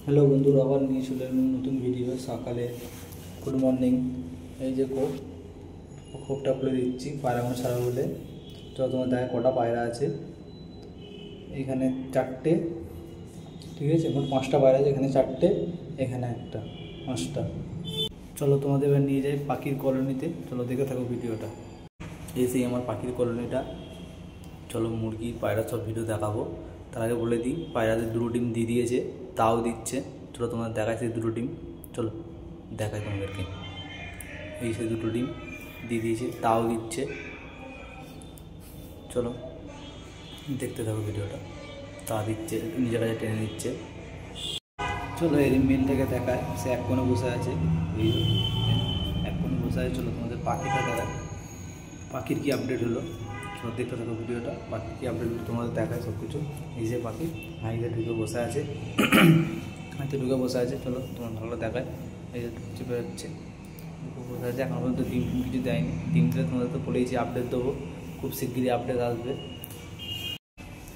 Hello বন্ধুরা, আবার নিয়ে চলে এলাম নতুন ভিডিও। সকালে গুড মর্নিং। এই যে খোপটা খুলে দিচ্ছি পায়রাগুলো ছাড়া বলে। চলো তোমার দেখা কটা পায়রা আছে। এখানে 4টে, ঠিক আছে। মোট 5টা পায়রা আছে, এখানে 4টে, এখানে একটা, 5টা। চলো তোমাদের এবার নিয়ে যাই পাখির কলোনিতে। চলো দেখে থাকো ভিডিওটা। এই সেই আমার পাখির কলোনিটা। চলো মুরগি পায়রা সব ভিডিও দেখাবো। তার আগে বলে দিই, পায়রাদের 2টো ডিম দিয়ে দিয়েছে, তাও দিচ্ছে। চলো তোমাদের দেখাই সেই 2টো ডিম। চলো দেখাই তোমাদেরকে। এই সেই 2টো ডিম দিয়ে দিয়েছে, তাও দিচ্ছে। চলো দেখতে থাকো ভিডিওটা। তা দিচ্ছে, নিজের কাছে টেনে নিচ্ছে। চলো এই মেলটাকে দেখায়, সে এক কোণে বসে আছে। এই এক কোণে বসে আছে। চলো তোমাদের পাখিটা দেখায়, পাখির কী আপডেট হলো। চলো দেখতে থাকো ভিডিওটা। পাখির কী আপডেট হলো তোমাদের দেখায় সব কিছু। এই যে পাখি হাঁড়িতে ঢুকে বসে আছে, হাঁড়িতে ঢুকে বসে আছে। চলো তোমার ভালো দেখায়। এই যে চেপে যাচ্ছে, বসে আছে। এখন পর্যন্ত ডিম কিছু দেয়নি। ডিম দিলে তোমাদের তো বলেইছি আপডেট দেবো, খুব শিগগিরই আপডেট আসবে।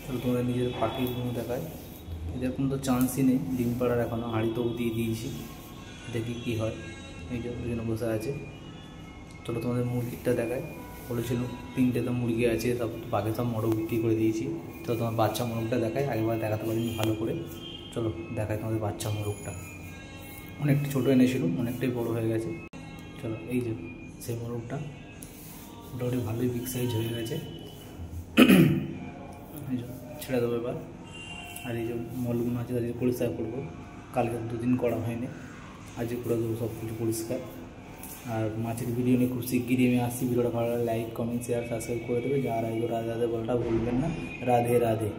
চলো তোমাদের নিজের পাখিগুলো দেখায়। এদের কোনো তো চান্সই নেই ডিম পাড়ার এখনও। হাঁড়িতেও দিয়ে দিয়েছি, দেখি কী হয়। এই যে দুজনে বসে আছে। চলো তোমাদের মুরগিটা দেখায়। বলেছিল 3টে তো মুরগি আছে, সব বাকি সব মোরগ বিক্রি করে দিয়েছি। তো তোমার বাচ্চা মোরগটা দেখায়, আগেবার দেখাতে পারিনি ভালো করে। চলো দেখায় তোমাদের বাচ্চা মোরগটা। অনেকটা ছোটো এনেছিল, অনেকটাই বড় হয়ে গেছে। চলো এই যে সেই মোরগটা মোটামুটি ভালোই বিগ সাইজ হয়ে গেছে। এই যে ছেড়ে দেবো এবার। আর এই যে মলগুলো আছে আজকে পরিষ্কার করবো, কালকে 2 দিন করা হয়নি, আজকে করে দেবো সব কিছু পরিষ্কার। আর মাছের ভিডিও নিয়ে খুব শিগগিরই আমি আসছি। ভিডিওটা ভালো লাগলে লাইক, কমেন্ট, শেয়ার, সাবস্ক্রাইব করে দেবে। যারা রাধে রাধে বলাটা ভুলবেন না। রাধে রাধে।